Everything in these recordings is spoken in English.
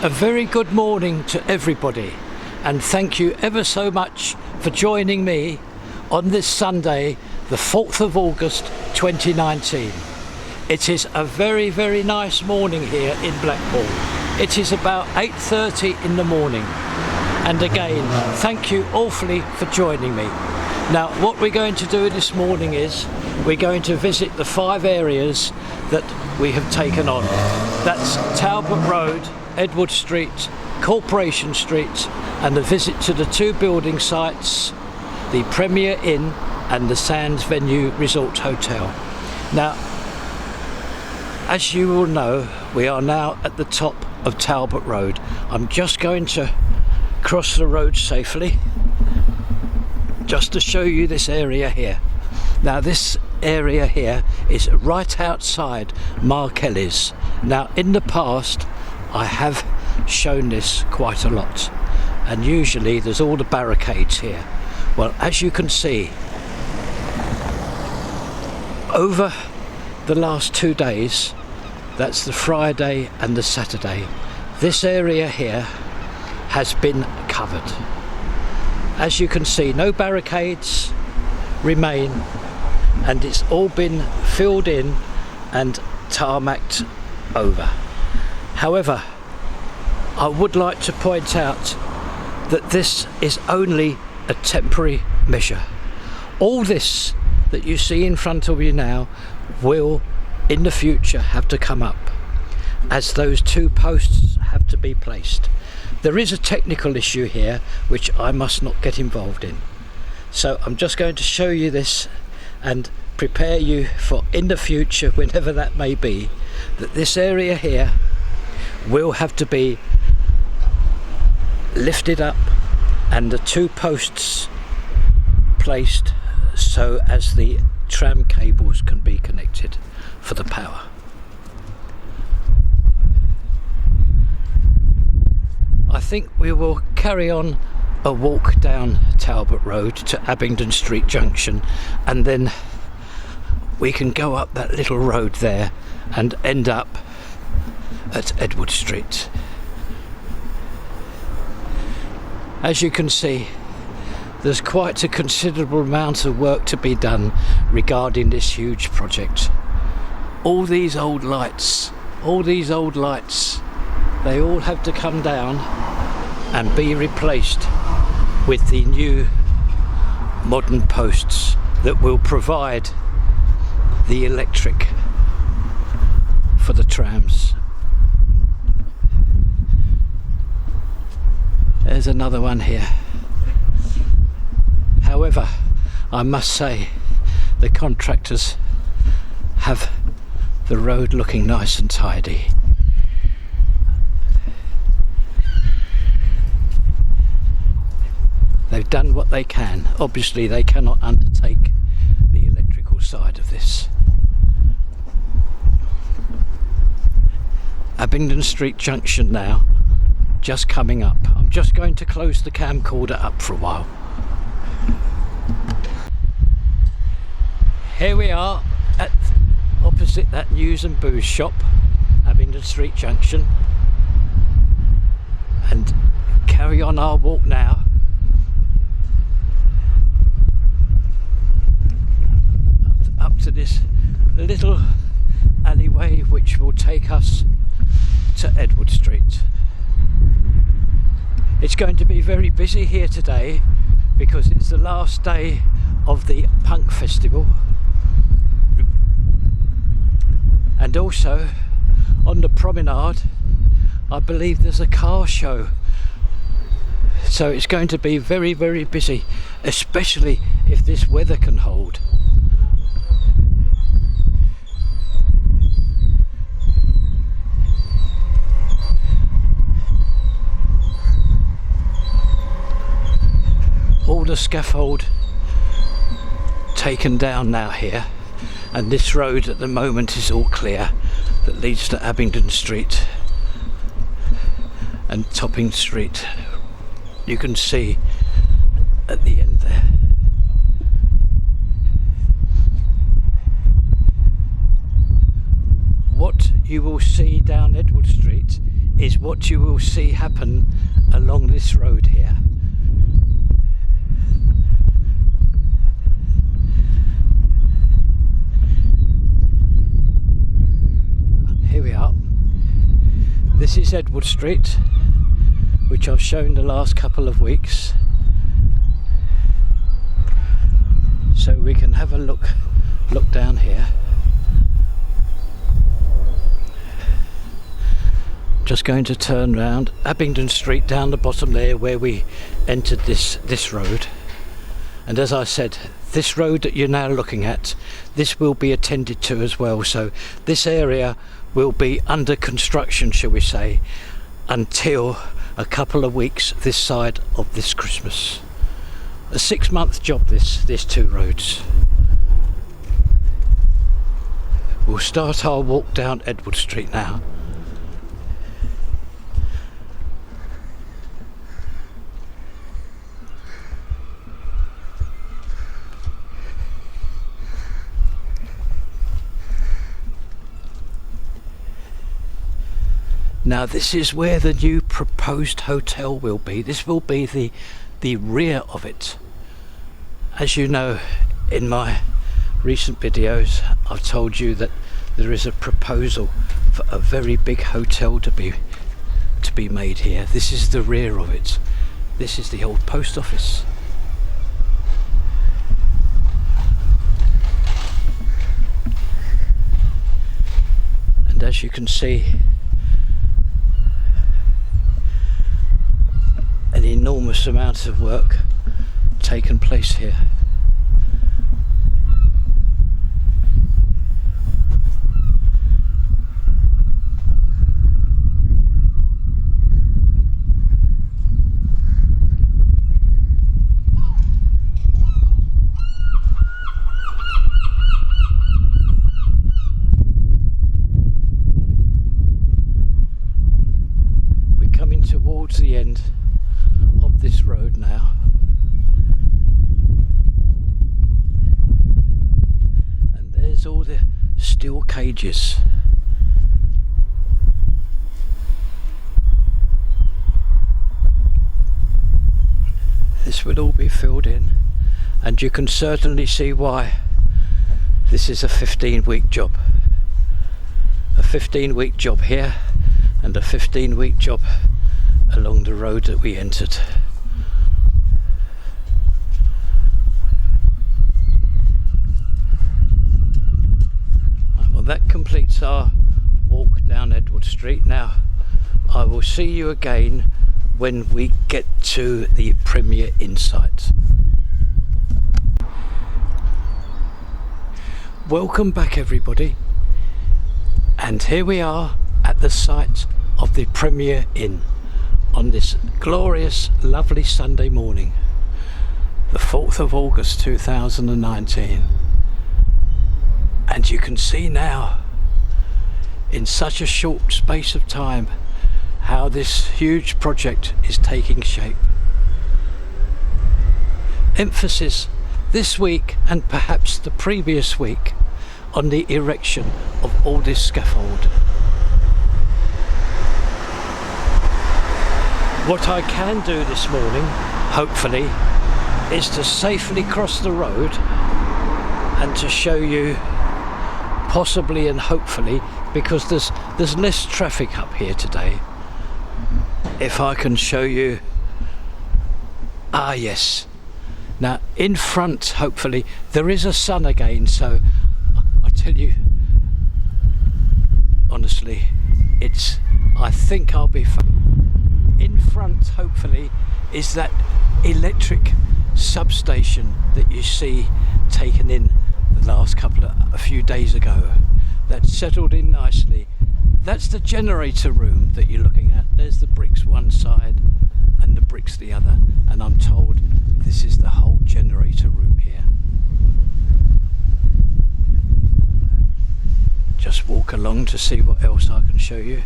A very good morning to everybody, and thank you ever so much for joining me on this Sunday, the 4th of August 2019. It is a very, very nice morning here in Blackpool. It is about 8:30 in the morning, and again, thank you awfully for joining me. Now, what we're going to do this morning is we're going to visit the 5 areas that we have taken on. That's Talbot Road, Edward Street, Corporation Street, and a visit to the 2 building sites, the Premier Inn and the Sands Venue Resort Hotel. Now, as you will know, we are now at the top of Talbot Road. I'm just going to cross the road safely just to show you this area here. Now, this area here is right outside Markelly's. Now, in the past I have shown this quite a lot, and usually there's all the barricades here. Well, as you can see, over the last 2 days, that's the Friday and the Saturday, this area here has been covered. As you can see, no barricades remain, and it's all been filled in and tarmacked over. However, I would like to point out that this is only a temporary measure. All this that you see in front of you now will in the future have to come up, as those 2 posts have to be placed. There is a technical issue here which I must not get involved in. So I'm just going to show you this and prepare you for in the future, whenever that may be, that this area here will have to be lifted up and the 2 posts placed so as the tram cables can be connected for the power. I think we will carry on a walk down Talbot Road to Abingdon Street Junction, and then we can go up that little road there and end up at Edward Street. As you can see, there's quite a considerable amount of work to be done regarding this huge project. All these old lights, they all have to come down and be replaced with the new modern posts that will provide the electric for the trams. There's another one here. However, I must say the contractors have the road looking nice and tidy. They've done what they can. Obviously they cannot undertake the electrical side of this. Abingdon Street Junction now, just coming up. I'm just going to close the camcorder up for a while. Here we are at opposite that news and booze shop, Abingdon Street Junction, and carry on our walk now. Up to this little alleyway which will take us to Edward Street. It's going to be very busy here today because it's the last day of the punk festival, and also on the promenade I believe there's a car show, so it's going to be very, very busy, especially if this weather can hold. All the scaffold taken down now here, and this road at the moment is all clear that leads to Abingdon Street and Topping Street. You can see at the end there. What you will see down Edward Street is what you will see happen along this road here. Here we are. This is Edward Street, which I've shown the last couple of weeks. So we can have a look down here. Just going to turn round Abingdon Street down the bottom there where we entered this road. And as I said, this road that you're now looking at, this will be attended to as well. So this area will be under construction, shall we say, until a couple of weeks this side of this Christmas. A 6-month job, this 2 roads. We'll start our walk down Edward Street now. Now this is where the new proposed hotel will be. This will be the rear of it. As you know, in my recent videos I've told you that there is a proposal for a very big hotel to be made here. This is the rear of it. This is the old post office. And as you can see, an enormous amount of work taken place here. We're coming towards the end of this road now, and there's all the steel cages. This would all be filled in, and you can certainly see why this is a 15-week job. A 15-week job here and a 15-week job along the road that we entered. Well, that completes our walk down Edward Street. Now I will see you again when we get to the Premier Insight. Welcome back everybody, and here we are at the site of the Premier Inn on this glorious, lovely Sunday morning, the 4th of August 2019. And you can see now, in such a short space of time, how this huge project is taking shape. Emphasis this week, and perhaps the previous week, on the erection of all this scaffold. What I can do this morning, hopefully, is to safely cross the road and to show you, possibly and hopefully, because there's less traffic up here today, if I can show you. Yes, now in front, hopefully there is a sun again, so I tell you honestly, I think I'll be fine. In front, hopefully, is that electric substation that you see taken in the last a few days ago. That's settled in nicely. That's the generator room that you're looking at. There's the bricks one side and the bricks the other, and I'm told this is the whole generator room here. just walk along to see what else I can show you.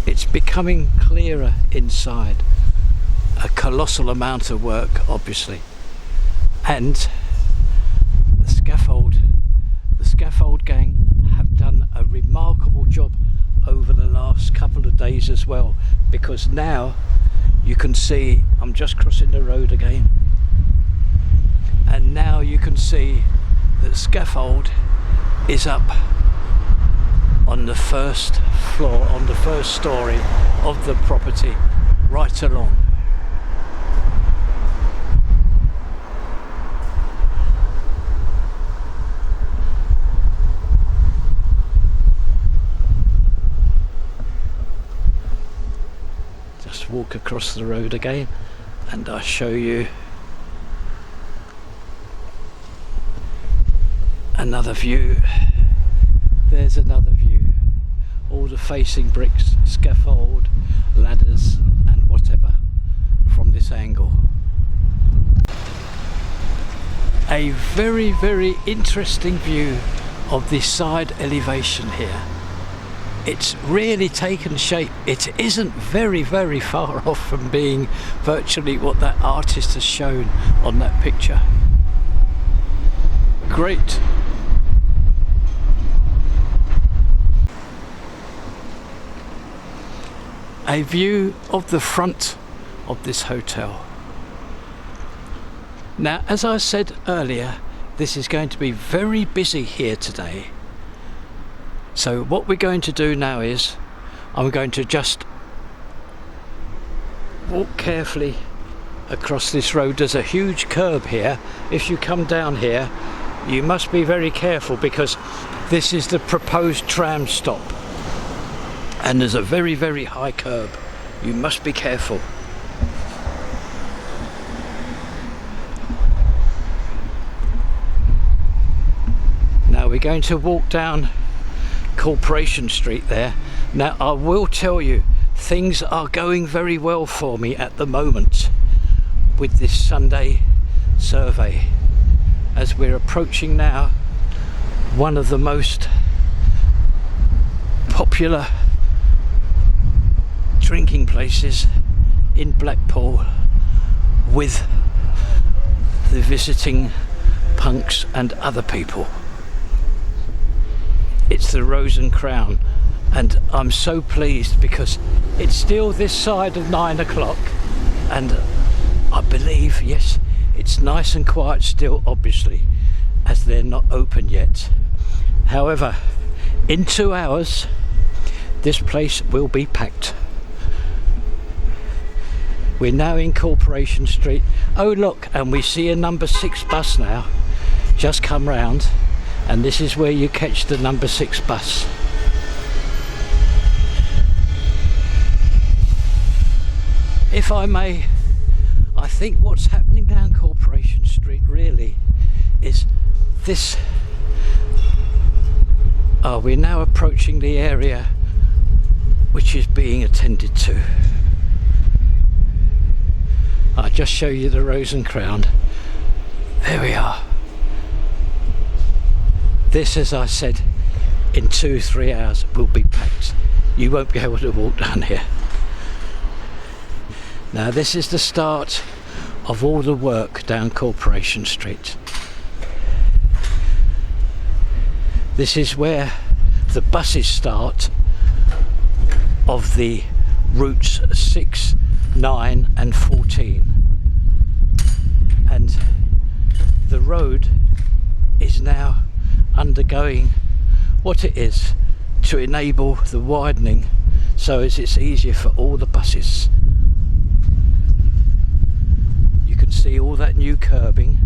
It's becoming clearer inside. A colossal amount of work, obviously, and the scaffold gang have done a remarkable job over the last couple of days as well, because now you can see, I'm just crossing the road again, and now you can see that scaffold is up on the first floor, on the first story of the property, right along. Just walk across the road again and I'll show you another view. There's another view. All the facing bricks, scaffold, ladders and whatever from this angle. A very, very interesting view of this side elevation here. It's really taken shape. It isn't very, very far off from being virtually what that artist has shown on that picture. Great. A view of the front of this hotel. Now, as I said earlier, this is going to be very busy here today. So what we're going to do now is I'm going to just walk carefully across this road. There's a huge curb here. If you come down here, you must be very careful because this is the proposed tram stop. And there's a very, very high curb. You must be careful. Now we're going to walk down Corporation Street there. Now I will tell you, things are going very well for me at the moment with this Sunday survey, as we're approaching now one of the most popular drinking places in Blackpool, with the visiting punks and other people. It's the Rose and Crown, and I'm so pleased because it's still this side of 9 o'clock, and I believe, yes, it's nice and quiet still, obviously, as they're not open yet. However, in 2 hours this place will be packed. We're now in Corporation Street. Oh look, and we see a number 6 bus now just come round, and this is where you catch the number 6 bus. If I may, I think what's happening down Corporation Street really is this. We're now approaching the area which is being attended to. I'll just show you the Rose and Crown. There we are. This, as I said, in 2-3 hours will be packed. You won't be able to walk down here. Now this is the start of all the work down Corporation Street. This is where the buses start of the routes 6, 9 and 14. And the road is now undergoing what it is to enable the widening, so as it's easier for all the buses. You can see all that new curbing,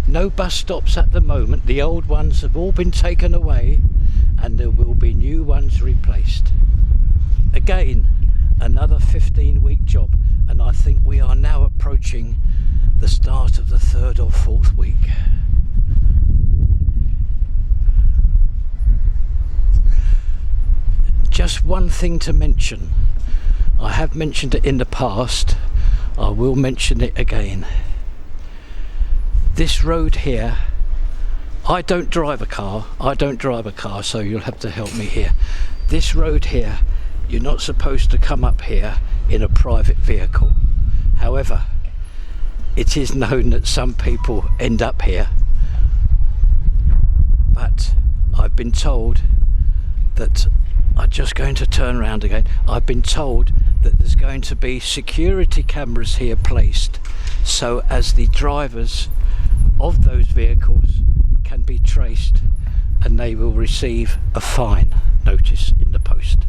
no bus stops at the moment. The old ones have all been taken away and there will be new ones replaced. Again, another 15-week job, and I think we are now approaching the start of the 3rd or 4th week. Just one thing to mention. I have mentioned it in the past, I will mention it again. This road here, I don't drive a car, so you'll have to help me here. This road here, you're not supposed to come up here in a private vehicle. However, it is known that some people end up here, but I've been told that, I'm just going to turn around again, I've been told that there's going to be security cameras here placed so as the drivers of those vehicles can be traced and they will receive a fine notice in the post.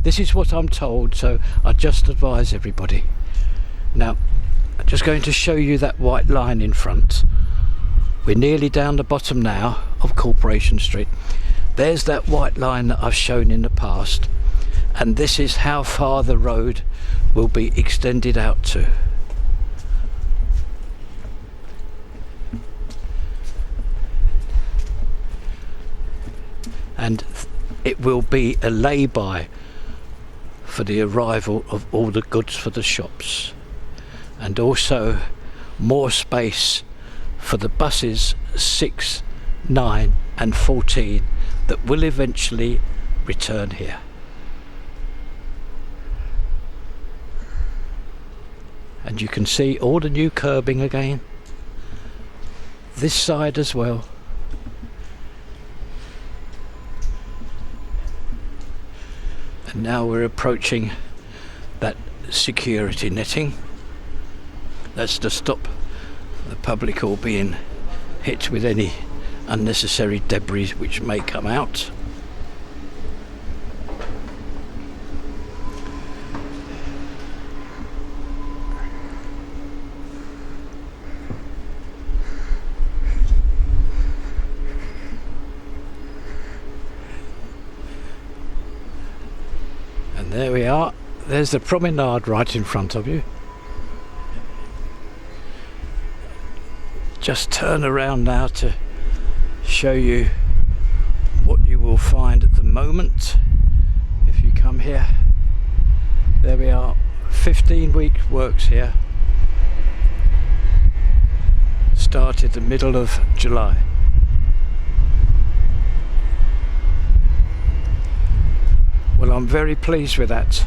This is what I'm told, so I just advise everybody. Now, I'm just going to show you that white line in front. We're nearly down the bottom now of Corporation Street. There's that white line that I've shown in the past, and this is how far the road will be extended out to. And it will be a lay-by for the arrival of all the goods for the shops, and also more space for the buses 6, 9 and 14 that will eventually return here. And you can see all the new curbing again, this side as well. And now we're approaching that security netting. That's to stop the public all being hit with any unnecessary debris which may come out. And there we are, there's the promenade right in front of you. Just turn around now to show you what you will find at the moment if you come here. There we are, 15-week works here. Started the middle of July. Well, I'm very pleased with that,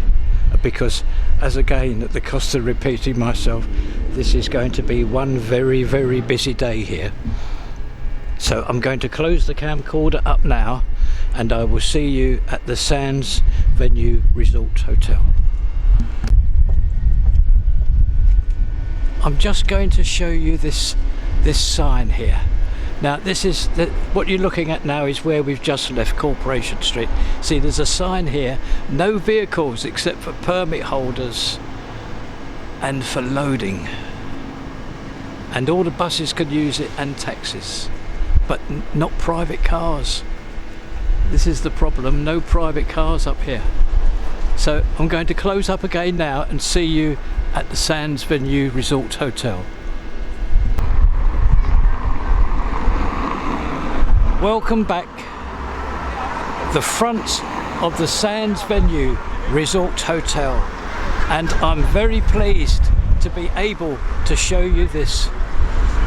because, as again, at the cost of repeating myself, this is going to be one very, very busy day here. So I'm going to close the camcorder up now, and I will see you at the Sands Venue Resort Hotel. I'm just going to show you this sign here. Now, this is what you're looking at now is where we've just left Corporation Street. See, there's a sign here, no vehicles except for permit holders and for loading. And all the buses can use it and taxis, but not private cars. This is the problem, no private cars up here. So I'm going to close up again now and see you at the Sands Venue Resort Hotel. Welcome back. The front of the Sands Venue Resort Hotel, and I'm very pleased to be able to show you this.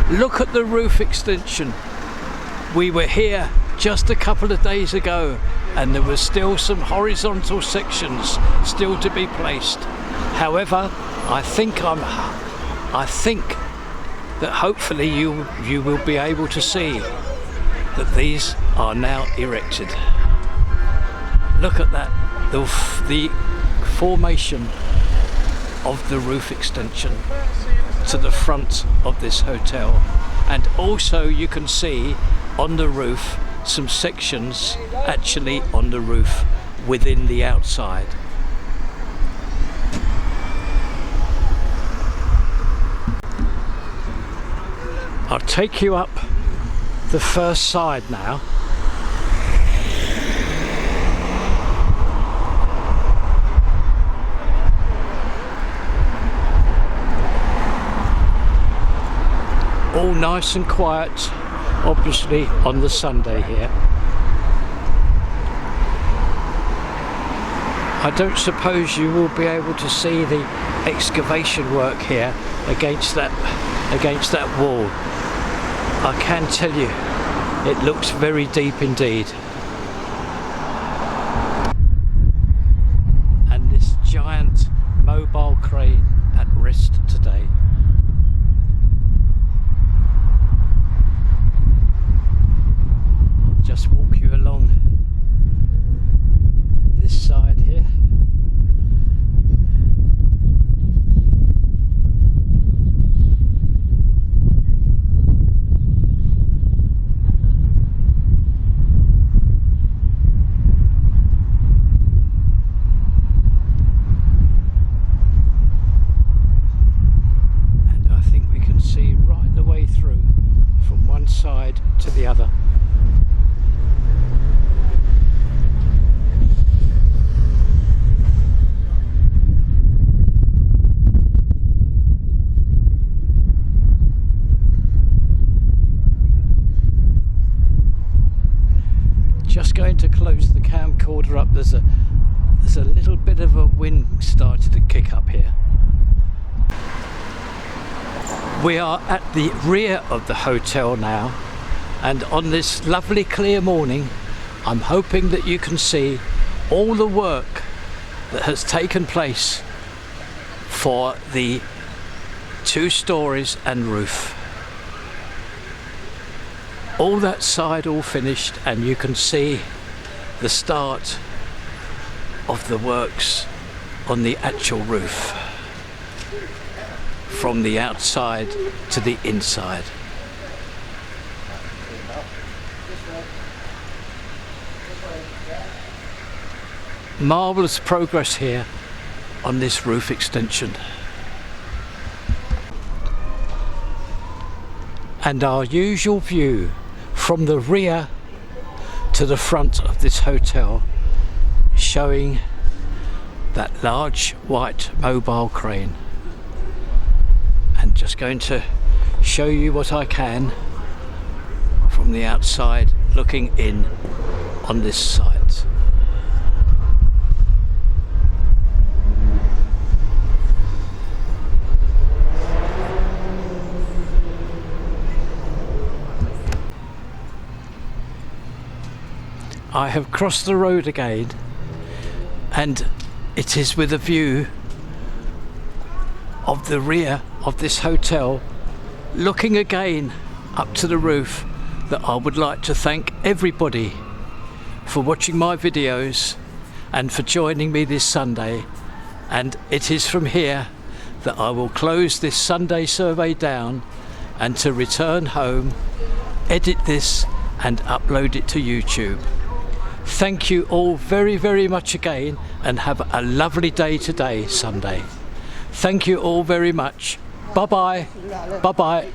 Look at the roof extension. We were here just a couple of days ago and there was still some horizontal sections still to be placed. However, I think that hopefully you will be able to see that these are now erected. Look at that, the formation of the roof extension to the front of this hotel, and also you can see on the roof some sections actually on the roof within the outside. I'll take you up the first side now. All nice and quiet, obviously on the Sunday here. I don't suppose you will be able to see the excavation work here against that wall. I can tell you, it looks very deep indeed. And this giant mobile crane at rest today. Just walk you along this side here. Side to the other. Just going to close the camcorder up. There's a little bit of a wind started to kick up here. We are at the rear of the hotel now, and on this lovely clear morning I'm hoping that you can see all the work that has taken place for the 2 stories and roof. All that side all finished, and you can see the start of the works on the actual roof, from the outside to the inside. Marvellous progress here on this roof extension. And our usual view from the rear to the front of this hotel, showing that large white mobile crane. And just going to show you what I can from the outside looking in on this site. I have crossed the road again, and it is with a view of the rear of this hotel, looking again up to the roof, that I would like to thank everybody for watching my videos and for joining me this Sunday. And it is from here that I will close this Sunday survey down, and to return home, edit this and upload it to YouTube. Thank you all very, very much again, and have a lovely day today, Sunday. Thank you all very much. Bye bye. Bye bye.